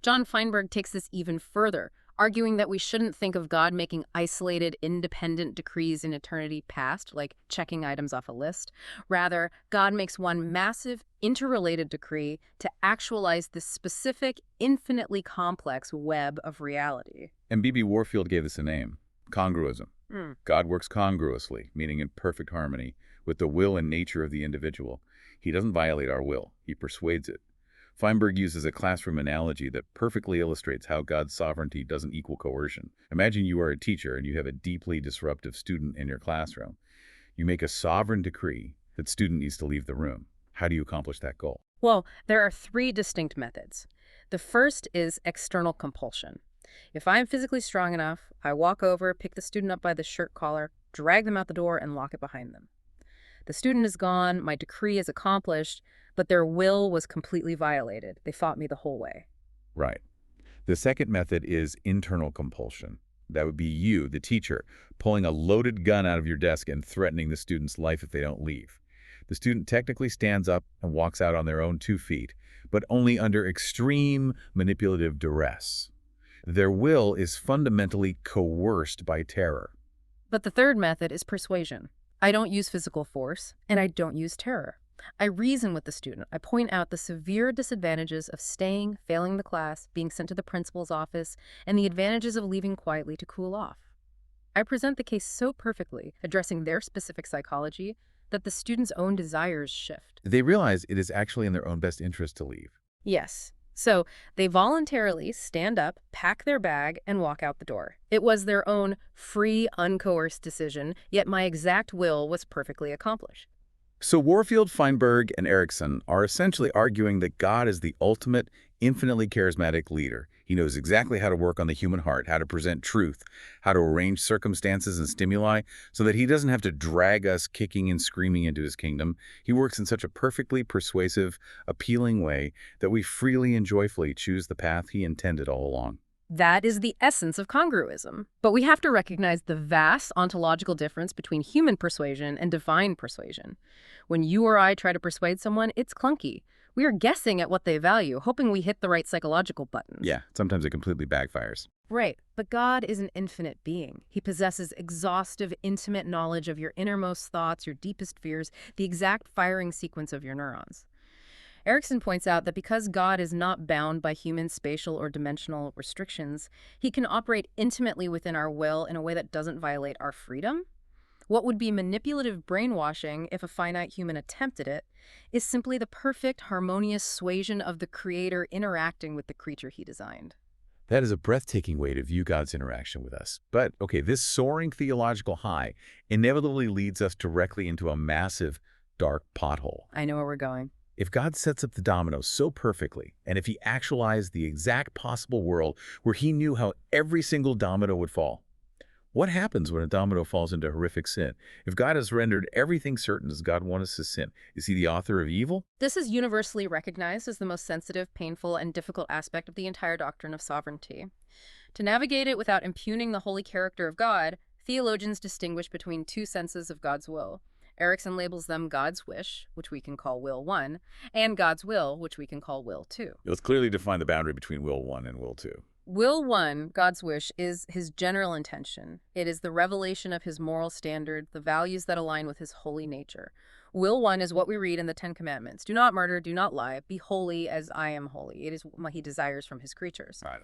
John Feinberg takes this even further, arguing that we shouldn't think of God making isolated, independent decrees in eternity past, like checking items off a list. Rather, God makes one massive, interrelated decree to actualize this specific, infinitely complex web of reality. And B.B. Warfield gave this a name, congruism. God works congruously, meaning in perfect harmony, with the will and nature of the individual. He doesn't violate our will, he persuades it. Feinberg uses a classroom analogy that perfectly illustrates how God's sovereignty doesn't equal coercion. Imagine you are a teacher and you have a deeply disruptive student in your classroom. You make a sovereign decree that student needs to leave the room. How do you accomplish that goal? Well, there are three distinct methods. The first is external compulsion. If I'm physically strong enough, I walk over, pick the student up by the shirt collar, drag them out the door, and lock it behind them. The student is gone, my decree is accomplished, but their will was completely violated. They fought me the whole way. Right. The second method is internal compulsion. That would be you, the teacher, pulling a loaded gun out of your desk and threatening the student's life if they don't leave. The student technically stands up and walks out on their own 2 feet, but only under extreme manipulative duress. Their will is fundamentally coerced by terror. But the third method is persuasion. I don't use physical force, and I don't use terror. I reason with the student. I point out the severe disadvantages of staying, failing the class, being sent to the principal's office, and the advantages of leaving quietly to cool off. I present the case so perfectly, addressing their specific psychology, that the student's own desires shift. They realize it is actually in their own best interest to leave. Yes. So they voluntarily stand up, pack their bag, and walk out the door. It was their own free, uncoerced decision, yet my exact will was perfectly accomplished. So Warfield, Feinberg, and Erickson are essentially arguing that God is the ultimate, infinitely charismatic leader. He knows exactly how to work on the human heart, how to present truth, how to arrange circumstances and stimuli so that he doesn't have to drag us kicking and screaming into his kingdom. He works in such a perfectly persuasive, appealing way that we freely and joyfully choose the path he intended all along. That is the essence of congruism. But we have to recognize the vast ontological difference between human persuasion and divine persuasion. When you or I try to persuade someone, it's clunky. We are guessing at what they value, hoping we hit the right psychological buttons. Yeah, sometimes it completely backfires. Right, but God is an infinite being. He possesses exhaustive, intimate knowledge of your innermost thoughts, your deepest fears, the exact firing sequence of your neurons. Erickson points out that because God is not bound by human spatial or dimensional restrictions, he can operate intimately within our will in a way that doesn't violate our freedom. What would be manipulative brainwashing if a finite human attempted it is simply the perfect, harmonious suasion of the Creator interacting with the creature he designed. That is a breathtaking way to view God's interaction with us. But, okay, this soaring theological high inevitably leads us directly into a massive, dark pothole. I know where we're going. If God sets up the dominoes so perfectly, and if he actualized the exact possible world where he knew how every single domino would fall, what happens when a domino falls into horrific sin? If God has rendered everything certain, does God want us to sin? Is he the author of evil? This is universally recognized as the most sensitive, painful, and difficult aspect of the entire doctrine of sovereignty. To navigate it without impugning the holy character of God, theologians distinguish between two senses of God's will. Erickson labels them God's wish, which we can call will 1, and God's will, which we can call will 2. Let's clearly define the boundary between will 1 and will 2. Will 1, God's wish, is his general intention. It is the revelation of his moral standard, the values that align with his holy nature. Will 1 is what we read in the Ten Commandments. Do not murder, do not lie, be holy as I am holy. It is what he desires from his creatures. Right.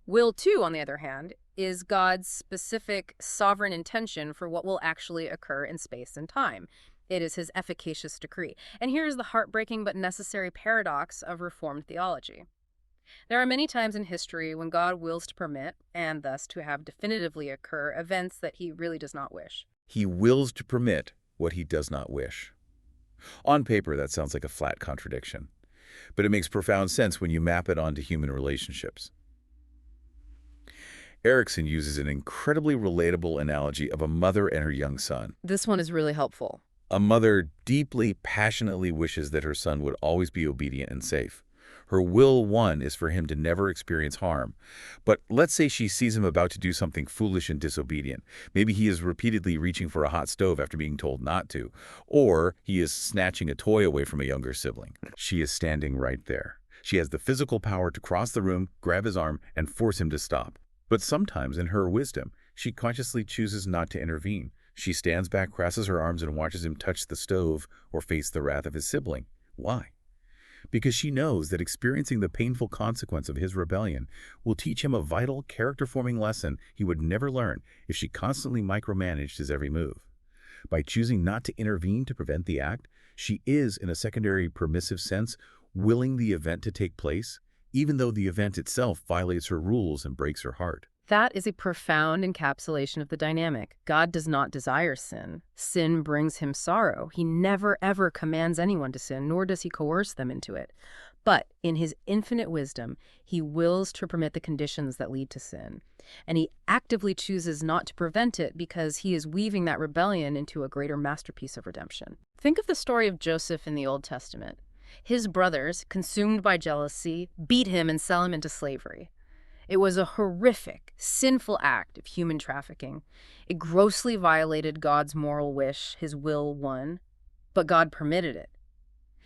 Will 2, on the other hand, is God's specific sovereign intention for what will actually occur in space and time. It is his efficacious decree. And here is the heartbreaking but necessary paradox of Reformed theology. There are many times in history when God wills to permit, and thus to have definitively occur, events that he really does not wish. He wills to permit what he does not wish. On paper, that sounds like a flat contradiction, but it makes profound sense when you map it onto human relationships. Erickson uses an incredibly relatable analogy of a mother and her young son. This one is really helpful. A mother deeply, passionately wishes that her son would always be obedient and safe. Her will 1 is for him to never experience harm. But let's say she sees him about to do something foolish and disobedient. Maybe he is repeatedly reaching for a hot stove after being told not to, or he is snatching a toy away from a younger sibling. She is standing right there. She has the physical power to cross the room, grab his arm, and force him to stop. But sometimes, in her wisdom, she consciously chooses not to intervene. She stands back, crosses her arms, and watches him touch the stove or face the wrath of his sibling. Why? Because she knows that experiencing the painful consequence of his rebellion will teach him a vital, character-forming lesson he would never learn if she constantly micromanaged his every move. By choosing not to intervene to prevent the act, she is, in a secondary permissive sense, willing the event to take place, even though the event itself violates her rules and breaks her heart. That is a profound encapsulation of the dynamic. God does not desire sin. Sin brings him sorrow. He never, ever commands anyone to sin, nor does he coerce them into it. But in his infinite wisdom, he wills to permit the conditions that lead to sin. And he actively chooses not to prevent it because he is weaving that rebellion into a greater masterpiece of redemption. Think of the story of Joseph in the Old Testament. His brothers, consumed by jealousy, beat him and sell him into slavery. It was a horrific, sinful act of human trafficking. It grossly violated God's moral wish, his will 1, but God permitted it.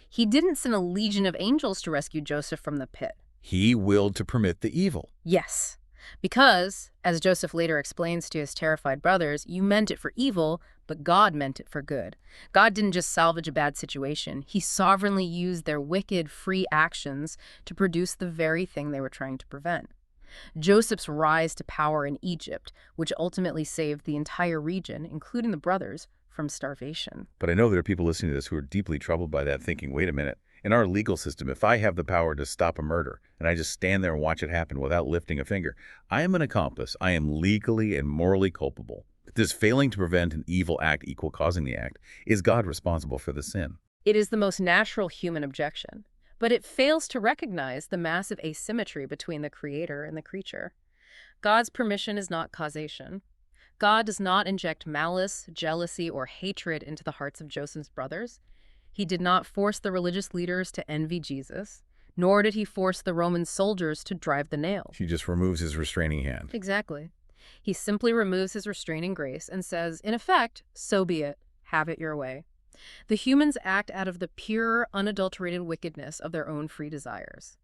He didn't send a legion of angels to rescue Joseph from the pit. He willed to permit the evil. Yes, because, as Joseph later explains to his terrified brothers, you meant it for evil, but God meant it for good. God didn't just salvage a bad situation. He sovereignly used their wicked, free actions to produce the very thing they were trying to prevent. Joseph's rise to power in Egypt, which ultimately saved the entire region, including the brothers, from starvation. But I know there are people listening to this who are deeply troubled by that, thinking, wait a minute, in our legal system, if I have the power to stop a murder and I just stand there and watch it happen without lifting a finger, I am an accomplice. I am legally and morally culpable. Does failing to prevent an evil act equal causing the act? Is God responsible for the sin? It is the most natural human objection. But it fails to recognize the massive asymmetry between the creator and the creature. God's permission is not causation. God does not inject malice, jealousy, or hatred into the hearts of Joseph's brothers. He did not force the religious leaders to envy Jesus, nor did he force the Roman soldiers to drive the nails. He just removes his restraining hand. Exactly. He simply removes his restraining grace and says, in effect, so be it, have it your way. The humans act out of the pure, unadulterated wickedness of their own free desires.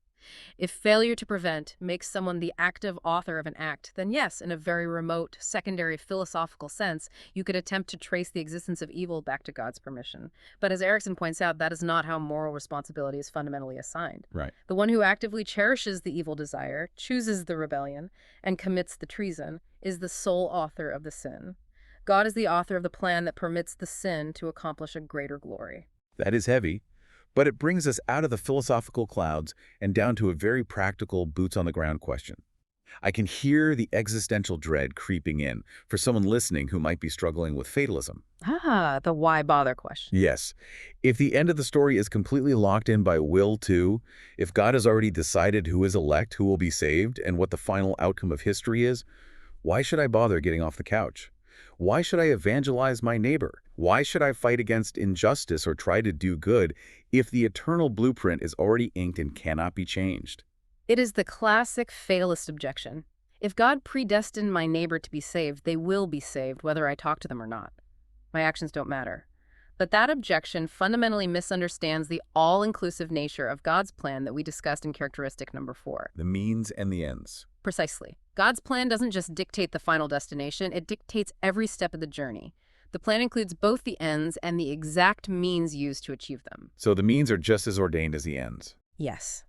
If failure to prevent makes someone the active author of an act, then yes, in a very remote, secondary philosophical sense, you could attempt to trace the existence of evil back to God's permission. But as Erickson points out, that is not how moral responsibility is fundamentally assigned. Right. The one who actively cherishes the evil desire, chooses the rebellion, and commits the treason is the sole author of the sin. God is the author of the plan that permits the sin to accomplish a greater glory. That is heavy, but it brings us out of the philosophical clouds and down to a very practical, boots-on-the-ground question. I can hear the existential dread creeping in for someone listening who might be struggling with fatalism. Ah, the why bother question. Yes. If the end of the story is completely locked in by will too, if God has already decided who is elect, who will be saved, and what the final outcome of history is, why should I bother getting off the couch? Why should I evangelize my neighbor? Why should I fight against injustice or try to do good if the eternal blueprint is already inked and cannot be changed? It is the classic fatalist objection. If God predestined my neighbor to be saved, they will be saved whether I talk to them or not. My actions don't matter. But that objection fundamentally misunderstands the all-inclusive nature of God's plan that we discussed in characteristic number 4. The means and the ends. Precisely. God's plan doesn't just dictate the final destination, it dictates every step of the journey. The plan includes both the ends and the exact means used to achieve them. So the means are just as ordained as the ends. Yes.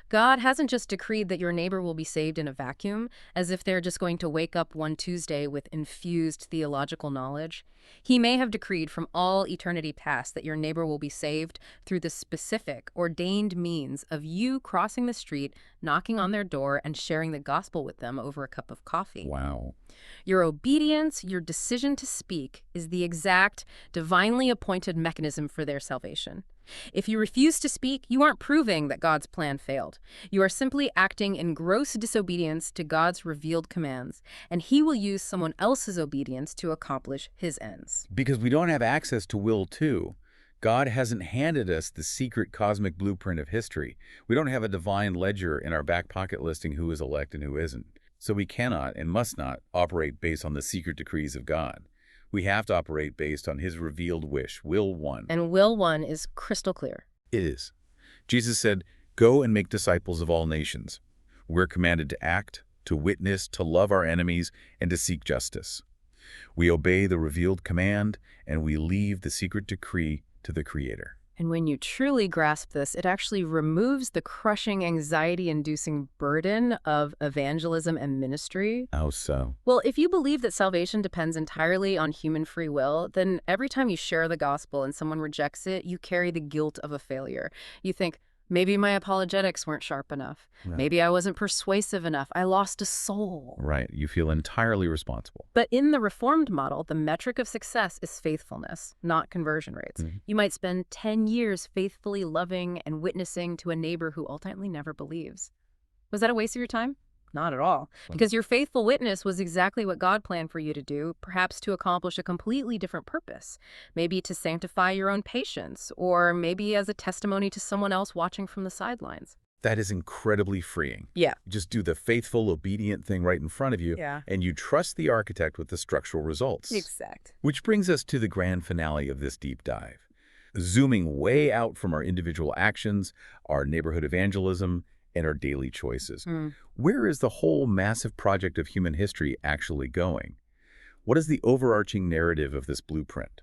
God hasn't just decreed that your neighbor will be saved in a vacuum, as if they're just going to wake up one Tuesday with infused theological knowledge. He may have decreed from all eternity past that your neighbor will be saved through the specific, ordained means of you crossing the street, knocking on their door, and sharing the gospel with them over a cup of coffee. Wow. Your obedience, your decision to speak, is the exact, divinely appointed mechanism for their salvation. If you refuse to speak, you aren't proving that God's plan failed. You are simply acting in gross disobedience to God's revealed commands, and He will use someone else's obedience to accomplish His ends. Because we don't have access to will too. God hasn't handed us the secret cosmic blueprint of history. We don't have a divine ledger in our back pocket listing who is elect and who isn't. So we cannot and must not operate based on the secret decrees of God. We have to operate based on His revealed wish, will 1. And will 1 is crystal clear. It is. Jesus said, "Go and make disciples of all nations." We're commanded to act, to witness, to love our enemies, and to seek justice. We obey the revealed command, and we leave the secret decree to the Creator. And when you truly grasp this, it actually removes the crushing, anxiety-inducing burden of evangelism and ministry. How so? Well, if you believe that salvation depends entirely on human free will, then every time you share the gospel and someone rejects it, you carry the guilt of a failure. You think, maybe my apologetics weren't sharp enough. Right. Maybe I wasn't persuasive enough. I lost a soul. Right. You feel entirely responsible. But in the Reformed model, the metric of success is faithfulness, not conversion rates. Mm-hmm. You might spend 10 years faithfully loving and witnessing to a neighbor who ultimately never believes. Was that a waste of your time? Not at all. Because your faithful witness was exactly what God planned for you to do, perhaps to accomplish a completely different purpose. Maybe to sanctify your own patience, or maybe as a testimony to someone else watching from the sidelines. That is incredibly freeing. Yeah. You just do the faithful, obedient thing right in front of you, and you trust the architect with the structural results. Exact. Which brings us to the grand finale of this deep dive. Zooming way out from our individual actions, our neighborhood evangelism, and our daily choices. Where is the whole massive project of human history actually going? What is the overarching narrative of this blueprint?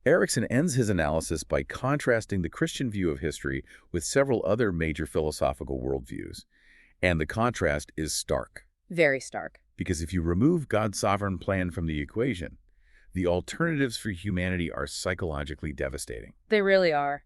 Erickson ends his analysis by contrasting the Christian view of history with several other major philosophical worldviews. And the contrast is stark. Very stark. Because if you remove God's sovereign plan from the equation, the alternatives for humanity are psychologically devastating. They really are.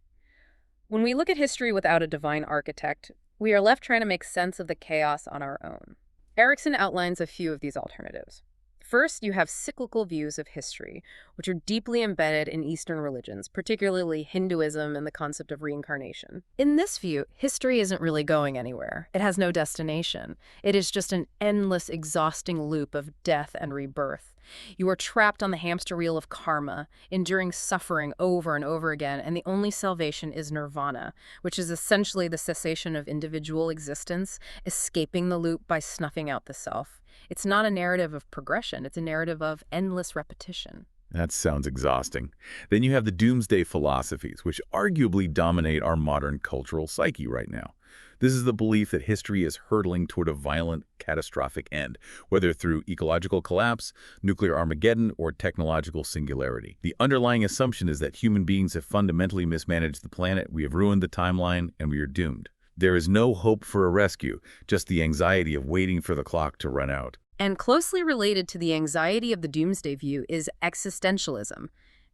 When we look at history without a divine architect, we are left trying to make sense of the chaos on our own. Erickson outlines a few of these alternatives. First, you have cyclical views of history, which are deeply embedded in Eastern religions, particularly Hinduism and the concept of reincarnation. In this view, history isn't really going anywhere. It has no destination. It is just an endless, exhausting loop of death and rebirth. You are trapped on the hamster wheel of karma, enduring suffering over and over again, and the only salvation is nirvana, which is essentially the cessation of individual existence, escaping the loop by snuffing out the self. It's not a narrative of progression, it's a narrative of endless repetition. That sounds exhausting. Then you have the doomsday philosophies, which arguably dominate our modern cultural psyche right now. This is the belief that history is hurtling toward a violent, catastrophic end, whether through ecological collapse, nuclear Armageddon, or technological singularity. The underlying assumption is that human beings have fundamentally mismanaged the planet, we have ruined the timeline, and we are doomed. There is no hope for a rescue, just the anxiety of waiting for the clock to run out. And closely related to the anxiety of the doomsday view is existentialism.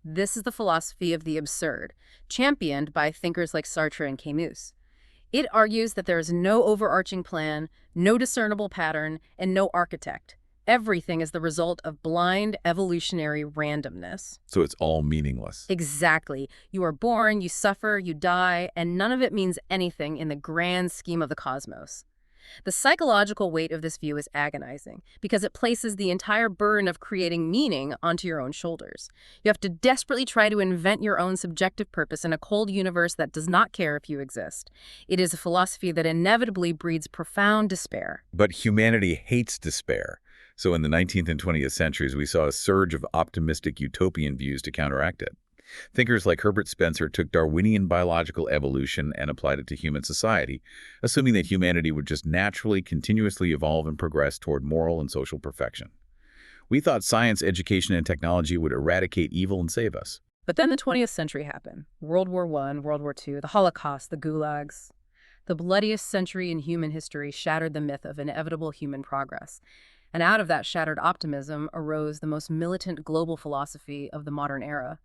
This is the philosophy of the absurd, championed by thinkers like Sartre and Camus. It argues that there is no overarching plan, no discernible pattern, and no architect. Everything is the result of blind evolutionary randomness. So it's all meaningless. Exactly. You are born, you suffer, you die, and none of it means anything in the grand scheme of the cosmos. The psychological weight of this view is agonizing because it places the entire burden of creating meaning onto your own shoulders. You have to desperately try to invent your own subjective purpose in a cold universe that does not care if you exist. It is a philosophy that inevitably breeds profound despair. But humanity hates despair. So in the 19th and 20th centuries, we saw a surge of optimistic utopian views to counteract it. Thinkers like Herbert Spencer took Darwinian biological evolution and applied it to human society, assuming that humanity would just naturally, continuously evolve and progress toward moral and social perfection. We thought science, education, and technology would eradicate evil and save us. But then the 20th century happened. World War I, World War II, the Holocaust, the gulags. The bloodiest century in human history shattered the myth of inevitable human progress. And out of that shattered optimism arose the most militant global philosophy of the modern era,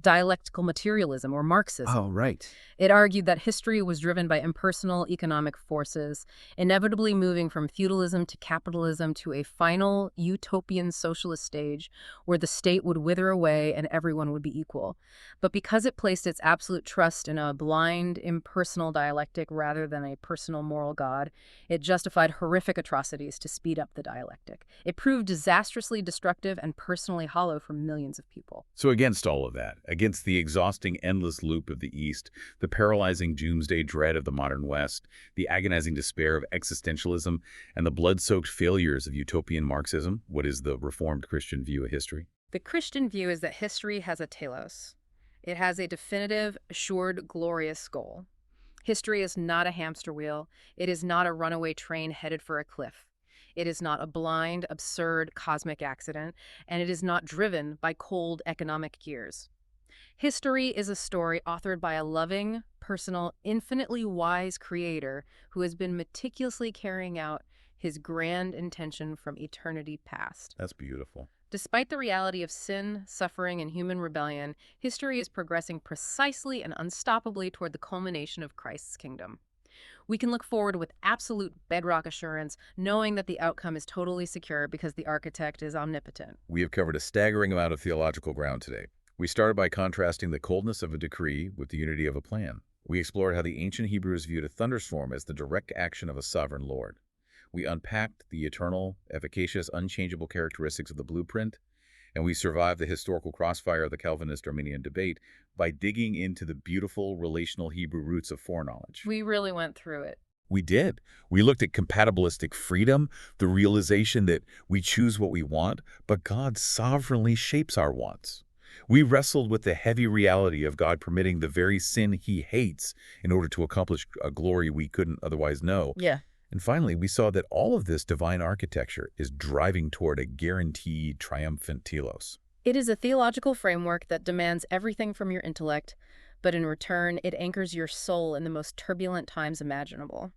dialectical materialism, or Marxism. Oh, right. It argued that history was driven by impersonal economic forces, inevitably moving from feudalism to capitalism to a final utopian socialist stage where the state would wither away and everyone would be equal. But because it placed its absolute trust in a blind, impersonal dialectic rather than a personal moral God, it justified horrific atrocities to speed up the dialectic. It proved disastrously destructive and personally hollow for millions of people. So against all of that, against the exhausting endless loop of the East, the paralyzing doomsday dread of the modern West, the agonizing despair of existentialism, and the blood-soaked failures of utopian Marxism, what is the Reformed Christian view of history? The Christian view is that history has a telos. It has a definitive, assured, glorious goal. History is not a hamster wheel. It is not a runaway train headed for a cliff. It is not a blind, absurd, cosmic accident, and it is not driven by cold economic gears. History is a story authored by a loving, personal, infinitely wise creator who has been meticulously carrying out his grand intention from eternity past. That's beautiful. Despite the reality of sin, suffering, and human rebellion, history is progressing precisely and unstoppably toward the culmination of Christ's kingdom. We can look forward with absolute bedrock assurance, knowing that the outcome is totally secure because the architect is omnipotent. We have covered a staggering amount of theological ground today. We started by contrasting the coldness of a decree with the unity of a plan. We explored how the ancient Hebrews viewed a thunderstorm as the direct action of a sovereign Lord. We unpacked the eternal, efficacious, unchangeable characteristics of the blueprint, and we survived the historical crossfire of the Calvinist-Arminian debate by digging into the beautiful relational Hebrew roots of foreknowledge. We really went through it. We did. We looked at compatibilistic freedom, the realization that we choose what we want, but God sovereignly shapes our wants. We wrestled with the heavy reality of God permitting the very sin he hates in order to accomplish a glory we couldn't otherwise know. Yeah. And finally, we saw that all of this divine architecture is driving toward a guaranteed triumphant telos. It is a theological framework that demands everything from your intellect, but in return, it anchors your soul in the most turbulent times imaginable.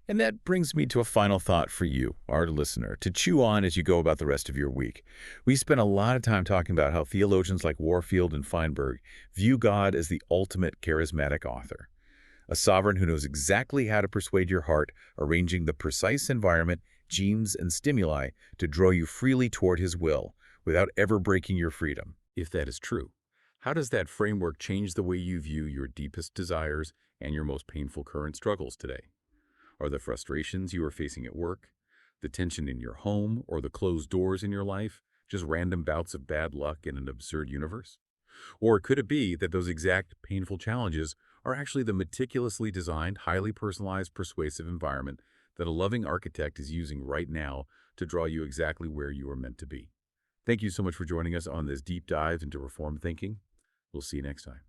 And that brings me to a final thought for you, our listener, to chew on as you go about the rest of your week. We spent a lot of time talking about how theologians like Warfield and Feinberg view God as the ultimate charismatic author, a sovereign who knows exactly how to persuade your heart, arranging the precise environment, genes, and stimuli to draw you freely toward his will without ever breaking your freedom. If that is true, how does that framework change the way you view your deepest desires and your most painful current struggles today? Are the frustrations you are facing at work, the tension in your home, or the closed doors in your life just random bouts of bad luck in an absurd universe? Or could it be that those exact painful challenges are actually the meticulously designed, highly personalized, persuasive environment that a loving architect is using right now to draw you exactly where you are meant to be? Thank you so much for joining us on this deep dive into Reformed thinking. We'll see you next time.